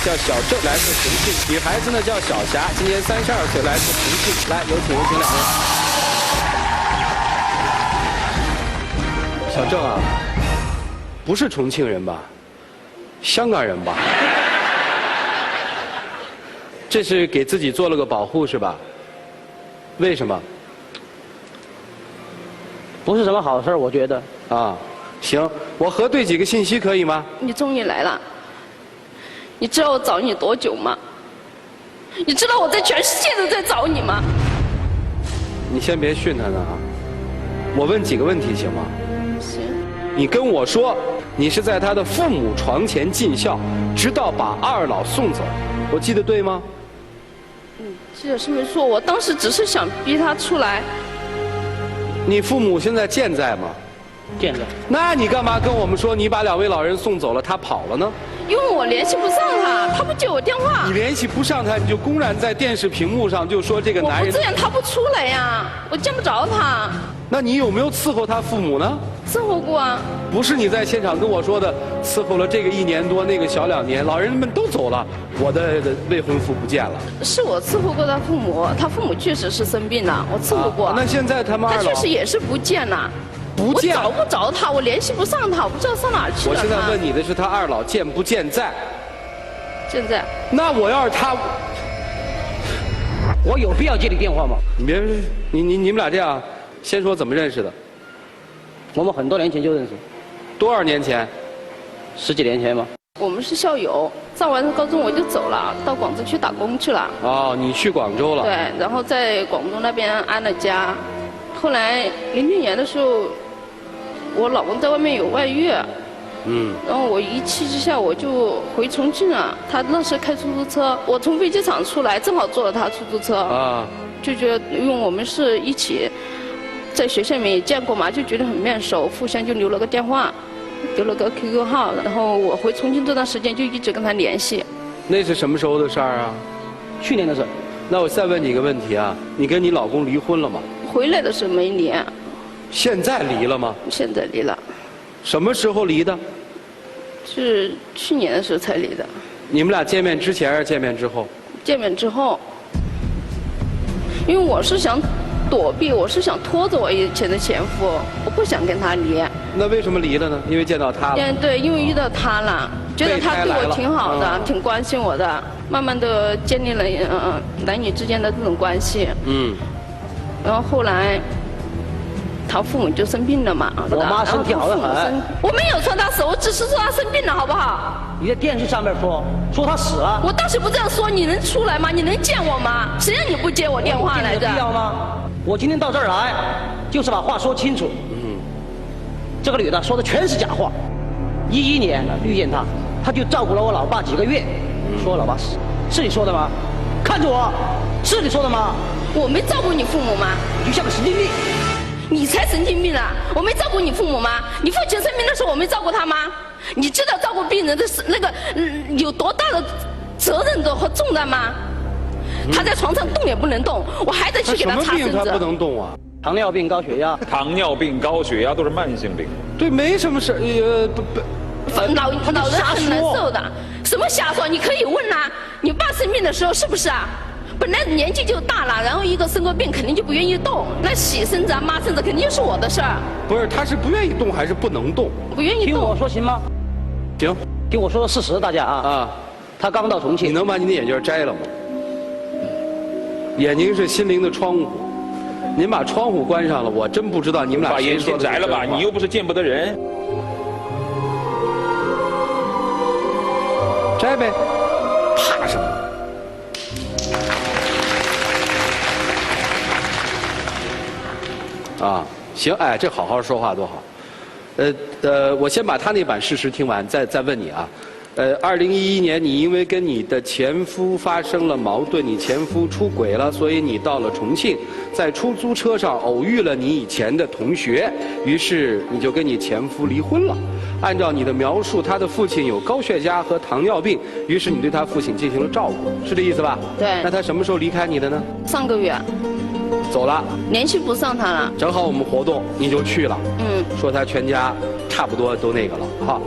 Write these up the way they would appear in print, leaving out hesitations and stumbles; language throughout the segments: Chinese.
叫小郑，来自重庆；女孩子呢叫小霞，今年32岁，来自重庆。来，有请两位。小郑啊，不是重庆人吧？香港人吧？这是给自己做了个保护是吧？为什么？不是什么好事我觉得。啊，行，我核对几个信息可以吗？你终于来了。你知道我找你多久吗？你知道我在全世界都在找你吗？你先别训他呢啊！我问几个问题行吗？行。你跟我说，你是在他的父母床前尽孝，直到把二老送走，我记得对吗？记得是没错，我当时只是想逼他出来。你父母现在健在吗？健在。那你干嘛跟我们说你把2位老人送走了，他跑了呢？因为我联系不上他，他不接我电话。你联系不上他，你就公然在电视屏幕上就说这个男人。我不这样，他不出来呀，我见不着他。那你有没有伺候他父母呢？伺候过啊。不是你在现场跟我说的，伺候了这个1年多，那个小2年，老人们都走了，我的未婚夫不见了。是我伺候过他父母，他父母确实是生病了，我伺候过。那现在他们二老。他确实也是不见了。不见。我找不着他，我联系不上他，我不知道上哪儿去了。我现在问你的是他二老健不健在？健在。那我要是他，我有必要接你电话吗？你别，你们俩这样，先说怎么认识的？我们很多年前就认识。多少年前？10几年前吧。我们是校友，上完高中我就走了，到广州去打工去了。哦，你去广州了？对，然后在广东那边安了家。后来06年的时候，我老公在外面有外遇。然后我一气之下我就回重庆了。他那时开出租车，我从飞机场出来，正好坐了他出租车。啊。就觉得，因为我们是一起在学校里面也见过嘛，就觉得很面熟，互相就留了个电话，留了个 QQ 号。然后我回重庆这段时间就一直跟他联系。那是什么时候的事儿啊？去年的事。那我再问你一个问题啊，你跟你老公离婚了吗？回来的时候没离。现在离了吗？现在离了。什么时候离的？是去年的时候才离的。你们俩见面之前还是见面之后？见面之后。因为我是想躲避，我是想拖着我以前的前夫，我不想跟他离。那为什么离了呢？因为见到他了。对，因为遇到他了，觉得他对我挺好的，挺关心我的，慢慢的建立了男女之间的这种关系。然后后来，他父母就生病了嘛。我妈身体好得很。我没有说他死，我只是说他生病了，好不好？你在电视上面说他死了。我当时不这样说，你能出来吗？你能见我吗？谁让你不接我电话来着？有必要吗？我今天到这儿来，就是把话说清楚。这个女的说的全是假话。11年遇见她，她就照顾了我老爸几个月。说我老爸死，是你说的吗？看着我，是你说的吗？我没照顾你父母吗？你就像个神经病。你才神经病啊！我没照顾你父母吗？你父亲生病的时候我没照顾他吗？你知道照顾病人的那个有多大的责任和重担吗？他在床上动也不能动，我还得去给他擦身子。什么病他不能动啊？糖尿病、高血压。糖尿病、高血压都是慢性病。对，没什么事。老人很难受的。什么瞎说？你可以问呐。你爸生病的时候是不是啊？本来年纪就大了，然后一个生过病，肯定就不愿意动。那洗身子啊、抹身子，肯定就是我的事儿。不是，他是不愿意动还是不能动？不愿意动。听我说行吗？行。听我说事实，大家啊。他刚到重庆。你能把你的眼镜摘了吗？眼睛是心灵的窗户，您把窗户关上了，我真不知道你们俩把眼镜摘了吧，你又不是见不得人。摘呗，怕什么？啊，行，哎，这好好说话多好。我先把他那版事实听完，再问你啊。2011年，你因为跟你的前夫发生了矛盾，你前夫出轨了，所以你到了重庆，在出租车上偶遇了你以前的同学，于是你就跟你前夫离婚了。按照你的描述，他的父亲有高血压和糖尿病，于是你对他父亲进行了照顾，是这意思吧？对。那他什么时候离开你的呢？上个月。走了。联系不上他了。正好我们活动，你就去了。说他全家差不多都那个了哈。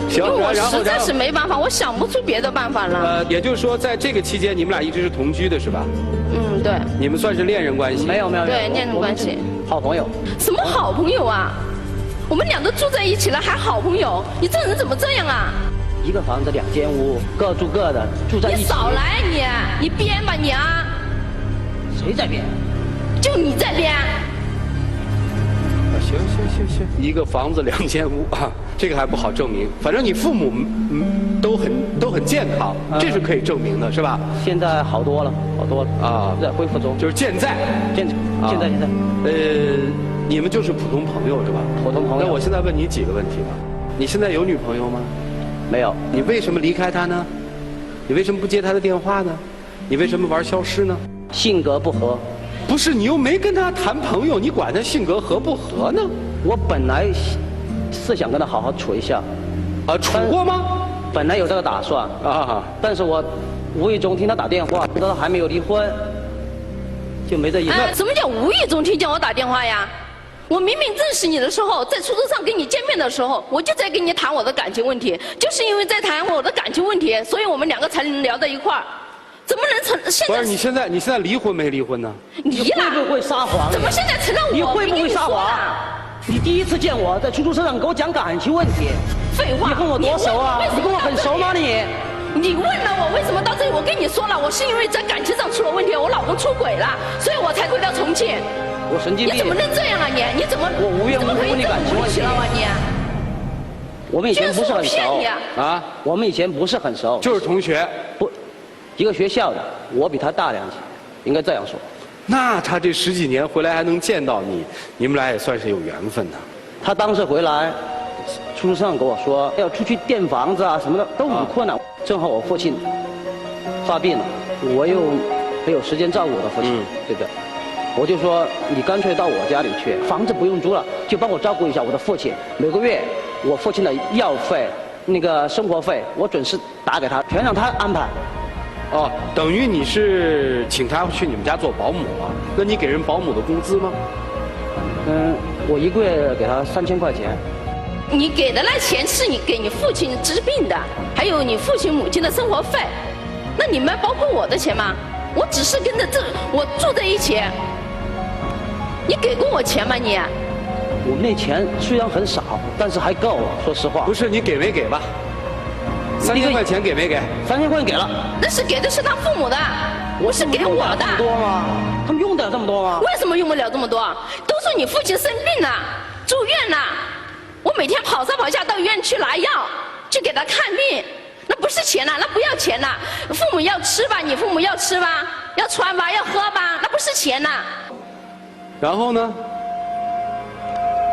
行，因为我然后实在是没办法，我想不出别的办法了。也就是说，在这个期间，你们俩一直是同居的是吧？嗯，对。你们算是恋人关系？没有，对，恋人关系。好朋友。什么好朋友啊？我们俩都住在一起了，还好朋友？你这人怎么这样啊？一个房子2间屋，各住各的，住在一起。你少来你编吧你啊！谁在编？就你在编。行，一个房子2间屋啊，这个还不好证明。反正你父母都很健康，这是可以证明的，是吧？现在好多了啊，在恢复中。就是健在。现在。你们就是普通朋友是吧？普通朋友。那我现在问你几个问题吧。你现在有女朋友吗？没有。你为什么离开她呢？你为什么不接她的电话呢？你为什么玩消失呢？性格不合。不是，你又没跟她谈朋友，你管她性格合不合呢？我本来是想跟她好好处一下。处过吗？本来有这个打算啊，但是我无意中听她打电话，知道她还没有离婚，就没这意思。什么叫无意中听见我打电话呀？我明明认识你的时候，在出租上跟你见面的时候，我就在跟你谈我的感情问题，就是因为在谈我的感情问题，所以我们2个才能聊到一块儿。怎么能成？现在不是你现在离婚没离婚呢？离了。你会不会撒谎？怎么现在成了我？你会不会撒谎？你第一次见我在出租车上给我讲感情问题。废话。你跟我多熟啊？你跟我很熟吗你？你问了我为什么到这里？我跟你说了，我是因为在感情上出了问题，我老公出轨了，所以我才回到重庆。我神经病！你怎么能这样啊你？你怎么？我无缘无故问你感情问题了吗你？我们以前不是很熟啊。我们以前不是很熟。就是同学。不，一个学校的，我比他大2级，应该这样说。那他这10几年回来还能见到你，你们俩也算是有缘分呢。他当时回来，出租车上跟我说要出去垫房子啊什么的都很困难。正好我父亲发病了，我又没有时间照顾我的父亲，对不对？我就说你干脆到我家里去，房子不用租了，就帮我照顾一下我的父亲。每个月我父亲的药费、那个生活费，我准时打给他，全让他安排。等于你是请他去你们家做保姆了？那你给人保姆的工资吗？我1个月给他3000块钱。你给的那钱是你给你父亲治病的，还有你父亲母亲的生活费，那你们包括我的钱吗？我只是跟着我住在一起。你给过我钱吗你？我们那钱虽然很少，但是还够，说实话。不是你给没给吧？3000块钱给没给？3000块钱给了。那是给的是他父母的，我是给我的。多吗？他们用得了这么多吗？为什么用不了这么多？都说你父亲生病了，住院了，我每天跑上跑下到医院去拿药，去给他看病，那不是钱呐，那不要钱呐。父母要吃吧，你父母要吃吧，要穿吧，要喝吧，那不是钱呐。然后呢？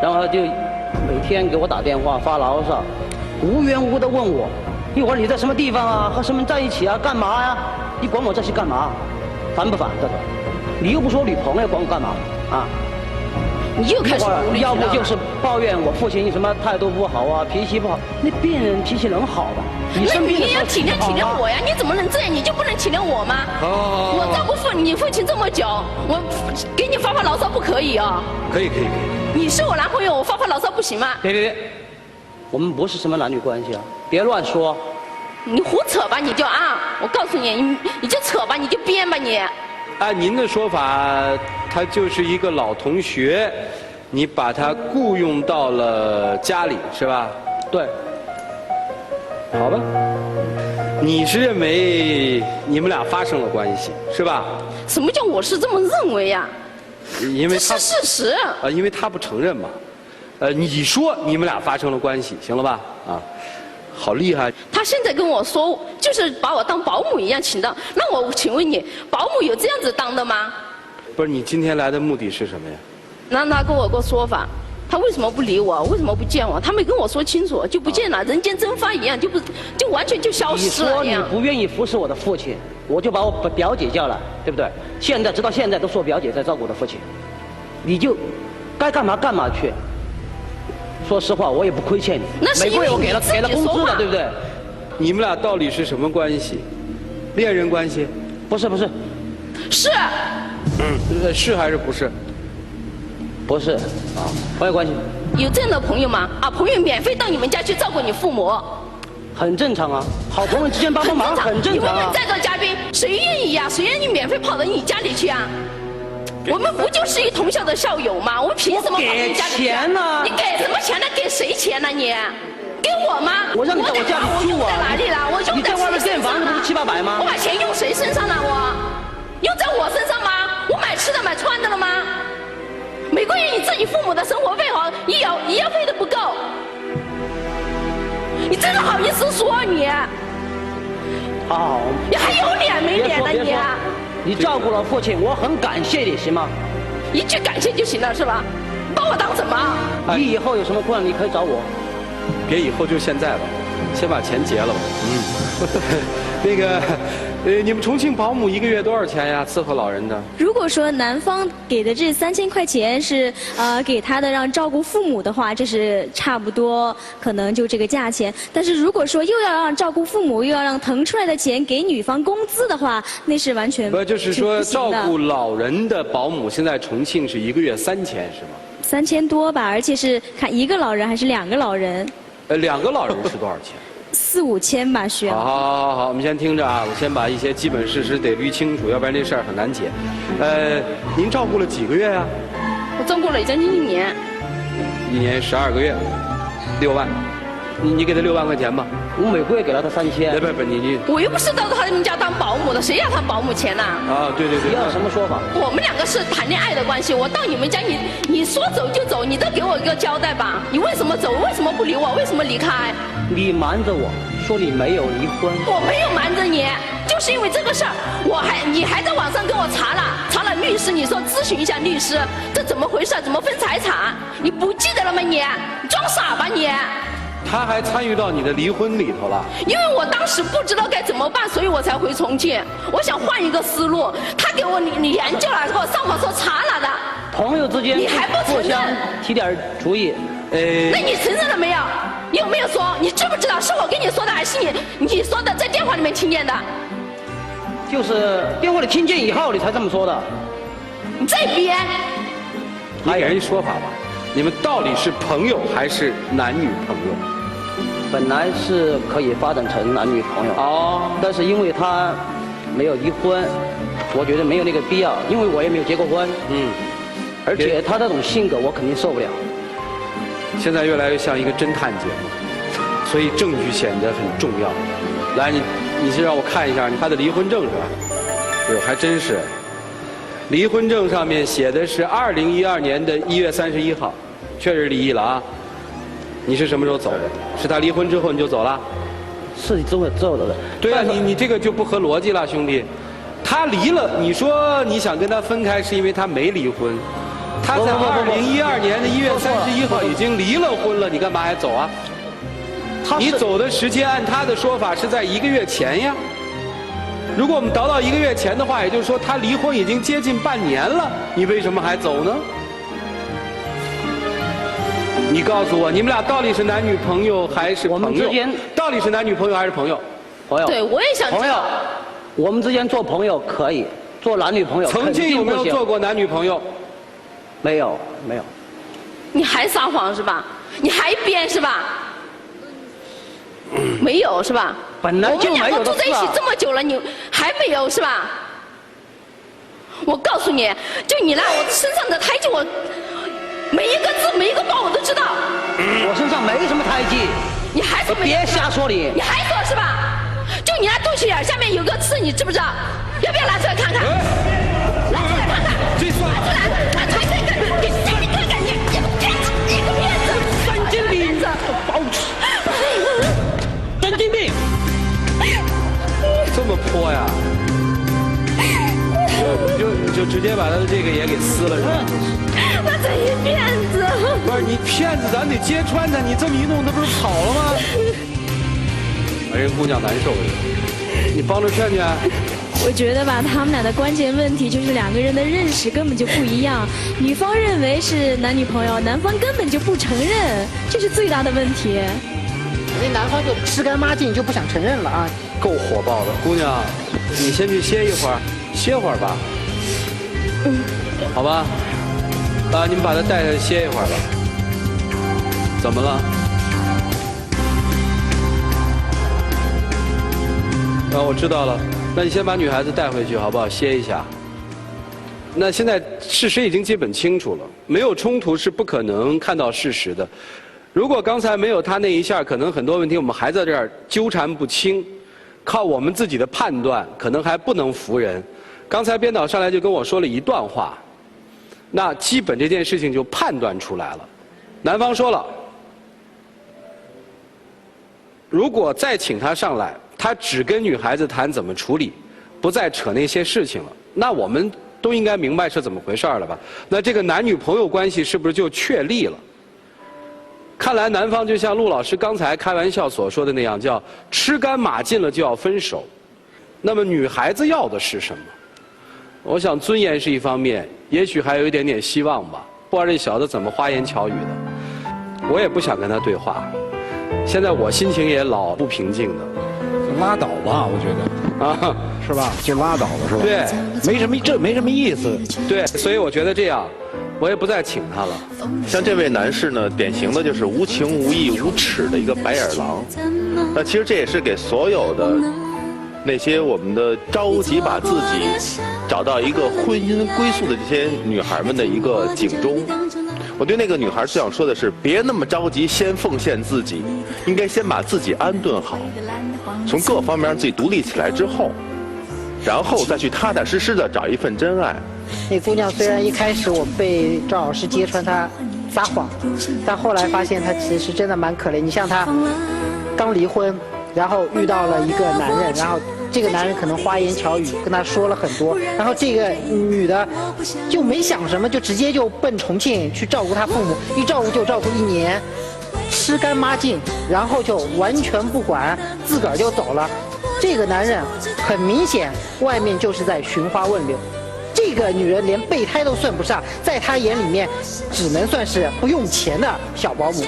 然后他就每天给我打电话发牢骚，无缘无故的问我，一会儿你在什么地方啊？和什么人在一起啊？干嘛呀？你管我这些干嘛？烦不烦这个？你又不是我女朋友，管我干嘛？啊？你又开始无理取闹。要不就是抱怨我父亲什么态度不好啊，脾气不好。那病人脾气能好吗？你生病的时候体谅我呀！你怎么能这样？你就不能体谅我吗？我照顾你父亲这么久，我给你发牢骚不可以啊？可以。你是我男朋友，我发牢骚不行吗？别，我们不是什么男女关系啊！别乱说。你胡扯吧，你就啊！我告诉你，你就扯吧，你就编吧你。按您的说法，他就是一个老同学，你把他雇佣到了家里，是吧？对。好吧。你是认为你们俩发生了关系，是吧？什么叫我是这么认为呀？因为这是事实。因为他不承认嘛。你说你们俩发生了关系，行了吧？好厉害！他现在跟我说，就是把我当保姆一样请到。那我请问你，保姆有这样子当的吗？不是，你今天来的目的是什么呀？让他跟我个说法，他为什么不理我？为什么不见我？他没跟我说清楚，就不见了，人间蒸发一样，就完全就消失了。你说你不愿意服侍我的父亲，我就把我表姐叫来，对不对？直到现在都是我表姐在照顾我的父亲，你就该干嘛干嘛去。说实话，我也不亏欠你。每个月我给了工资了，对不对？你们俩到底是什么关系？恋人关系？不是。是。是还是不是？不是。朋友关系。有这样的朋友吗？啊，朋友免费到你们家去照顾你父母，很正常啊，好朋友之间帮帮忙很正你问常啊。问在座嘉宾，谁愿意呀？谁愿意免费跑到你家里去啊？我们不就是一同校的校友吗？我们凭什么跑到你家里去？给钱呢你给什么钱呢？给谁钱呢？你给我吗？我让你在我家里住啊，我用在哪里了？我用你在外面谁身上了建房子不是700-800吗我？把钱用谁身上了？我用在我身上吗？我买吃的买穿的了吗？每个月你自己父母的生活费和医药费都不够，你真的好意思说你？好好好，你还有脸没脸呢你？你照顾了父亲，我很感谢你，行吗？一句感谢就行了是吧？把我当什么？你以后有什么困难，你可以找我。别以后就现在吧，先把钱结了吧。那个，你们重庆保姆1个月多少钱呀？伺候老人的？如果说男方给的这3000块钱是给他的让照顾父母的话，这是差不多可能就这个价钱。但是如果说又要让照顾父母，又要让腾出来的钱给女方工资的话，那是完全不就是说不行的照顾老人的保姆，现在重庆是1个月3000是吗？3000多吧，而且是看1个老人还是2个老人？2个老人是多少钱？4、5千吧，需要。好，我们先听着啊，我先把一些基本事实得捋清楚，要不然这事儿很难解。您照顾了几个月呀？我照顾了将近1年。1年12个月，6万。你给他6万块钱吧。我每个月给了他3000。不，你我又不是到他们家当保姆的，谁要他保姆钱呢？啊，对。你要什么说法？我们2个是谈恋爱的关系，我到你们家，你说走就走，你都给我一个交代吧。你为什么走？为什么不理我？为什么离开？你瞒着我说你没有离婚。我没有瞒着你，就是因为这个事儿，你还在网上跟我查了律师，你说咨询一下律师，这怎么回事？怎么分财产？你不记得了吗？你装傻吧你？他还参与到你的离婚里头了。因为我当时不知道该怎么办，所以我才回重庆。我想换一个思路。他给我你研究了，给我上网说查了的。朋友之间你还不承认互相提点主意。那你承认了没有？你有没有说？你知不知道是我跟你说的，还是你说的在电话里面听见的？就是电话里听见以后你才这么说的。你再编。你给人一说法吧，你们到底是朋友还是男女朋友？本来是可以发展成男女朋友哦，但是因为他没有离婚，我觉得没有那个必要，因为我也没有结过婚。而且他这种性格我肯定受不了。现在越来越像一个侦探节目，所以证据显得很重要。来，你先让我看一下他的离婚证是吧？哎呦，还真是。离婚证上面写的是2012年的1月31号，确实离异了啊。你是什么时候走的？是他离婚之后你就走了？是之后的。对啊，你这个就不合逻辑了，兄弟。他离了，你说你想跟他分开，是因为他没离婚。他在2012年的1月31号已经离了婚了，你干嘛还走啊？你走的时间按他的说法是在1个月前呀。如果我们倒到1个月前的话，也就是说他离婚已经接近半年了，你为什么还走呢？你告诉我，你们俩到底是男女朋友还是朋友？我们之间到底是男女朋友还是朋友？朋友。对，我也想知道。朋友，我们之间做朋友可以，做男女朋友曾经有没有做过男女朋友？没有。你还撒谎是吧？你还编是吧？没有是吧？本来就没有的事啊。我们2个住在一起这么久了，你还没有是吧？我告诉你，就你那我身上的胎记，我每一个字每一个包我都知道。我身上没什么胎记。你还说没有？别瞎说你。你还说是吧？就你那肚脐眼下面有个刺，你知不知道？要不要拿出来看看？拿出来看看。这算拿出来，拿出来看看。你看看你，你个骗子，你个骗子，神经病！神经病！这么泼呀？你就直接把他的这个也给撕了是吧？那这一骗子。不是你骗子，咱得揭穿他。你这么一弄，他不是跑了吗？把人姑娘难受了，你帮着劝劝。我觉得吧，他们俩的关键问题就是2个人的认识根本就不一样。女方认为是男女朋友，男方根本就不承认，这是最大的问题。那男方就吃干抹净，就不想承认了啊！够火爆的，姑娘，你先去歇一会儿，歇会儿吧。好吧，你们把他带着歇一会儿吧。怎么了？啊，我知道了。那你先把女孩子带回去好不好？歇一下。那现在事实已经基本清楚了，没有冲突是不可能看到事实的。如果刚才没有他那一下，可能很多问题我们还在这儿纠缠不清，靠我们自己的判断，可能还不能服人。刚才编导上来就跟我说了一段话，那基本这件事情就判断出来了。男方说了，如果再请他上来，他只跟女孩子谈怎么处理，不再扯那些事情了，那我们都应该明白是怎么回事了吧？那这个男女朋友关系是不是就确立了？看来男方就像陆老师刚才开玩笑所说的那样，叫吃干抹净了就要分手。那么女孩子要的是什么？我想尊严是一方面，也许还有一点点希望吧。不知道这小子怎么花言巧语的，我也不想跟他对话。现在我心情也老不平静的。拉倒吧，我觉得啊，是吧？就拉倒了，是吧？对，没什么意思。对，所以我觉得这样，我也不再请他了。像这位男士呢，典型的就是无情无义无耻的一个白眼狼。那其实这也是给所有的那些我们的着急把自己找到一个婚姻归宿的这些女孩们的一个警钟。我对那个女孩最想说的是，别那么着急先奉献自己，应该先把自己安顿好，从各方面让自己独立起来之后，然后再去踏踏实实的找一份真爱。那姑娘虽然一开始我被赵老师揭穿她撒谎，但后来发现她其实真的蛮可怜。你像她刚离婚，然后遇到了一个男人，然后这个男人可能花言巧语跟她说了很多，然后这个女的就没想什么，就直接就奔重庆去照顾她父母，一照顾就照顾1年，吃干抹净，然后就完全不管，自个儿就走了。这个男人很明显外面就是在寻花问柳，这个女人连备胎都算不上，在他眼里面只能算是不用钱的小保姆。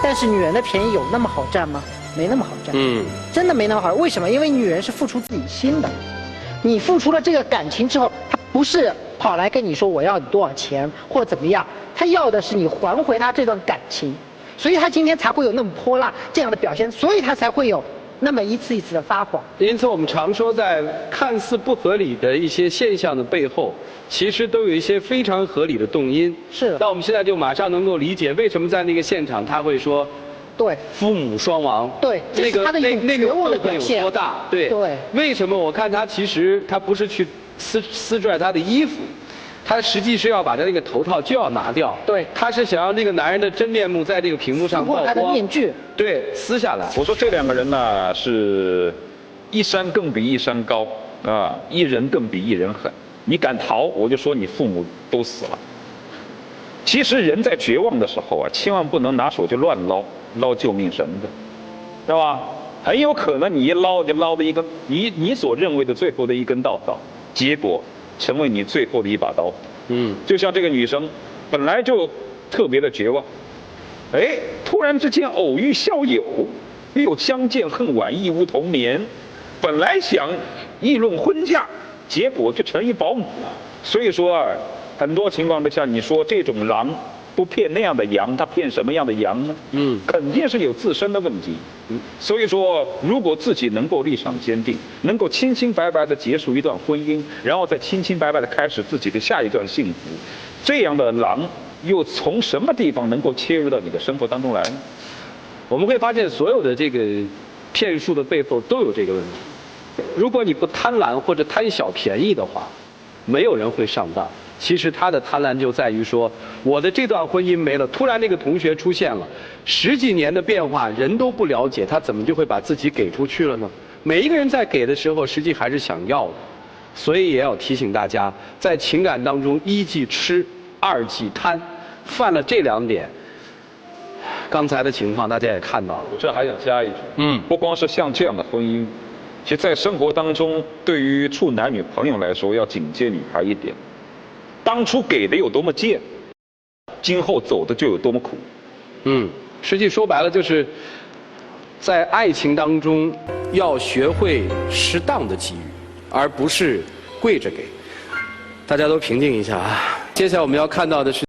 但是女人的便宜有那么好占吗？没那么好占，真的没那么好。为什么？因为女人是付出自己心的，你付出了这个感情之后，她不是跑来跟你说我要你多少钱或怎么样，她要的是你还回她这段感情，所以她今天才会有那么泼辣这样的表现，所以她才会有那么一次一次的撒谎。因此我们常说，在看似不合理的一些现象的背后，其实都有一些非常合理的动因。是的。那我们现在就马上能够理解为什么在那个现场他会说，对，父母双亡。对，那个他的那个觉悟的表有现多大？对。为什么我看他其实他不是去撕拽他的衣服，他实际是要把他那个头套就要拿掉。对。他是想要那个男人的真面目在这个屏幕上曝光。他的面具。对，撕下来。我说这两个人呢，是一山更比一山高啊，一人更比一人狠。你敢逃，我就说你父母都死了。其实人在绝望的时候啊，千万不能拿手就乱捞救命绳子，知道吧？很有可能你一捞就捞的一根你所认为的最后的一根稻草，结果成为你最后的一把刀。就像这个女生本来就特别的绝望，突然之间偶遇校友，又相见恨晚，义无同眠，本来想议论婚嫁，结果就成一保姆了。所以说啊，很多情况之下，你说这种狼不骗那样的羊，他骗什么样的羊呢？肯定是有自身的问题。所以说，如果自己能够立场坚定，能够清清白白的结束一段婚姻，然后再清清白白的开始自己的下一段幸福，这样的狼又从什么地方能够切入到你的生活当中来呢？我们会发现，所有的这个骗术的背后都有这个问题。如果你不贪婪或者贪小便宜的话，没有人会上当。其实他的贪婪就在于说，我的这段婚姻没了，突然那个同学出现了，10几年的变化，人都不了解，他怎么就会把自己给出去了呢？每一个人在给的时候，实际还是想要的。所以也要提醒大家，在情感当中，一忌吃，二忌贪，犯了这2点，刚才的情况大家也看到了。我这还想加一句，不光是像这样的婚姻，其实在生活当中，对于处男女朋友来说，要警戒女孩一点。当初给的有多么贱，今后走的就有多么苦。实际说白了就是在爱情当中要学会适当的给予，而不是跪着给。大家都平静一下啊！接下来我们要看到的是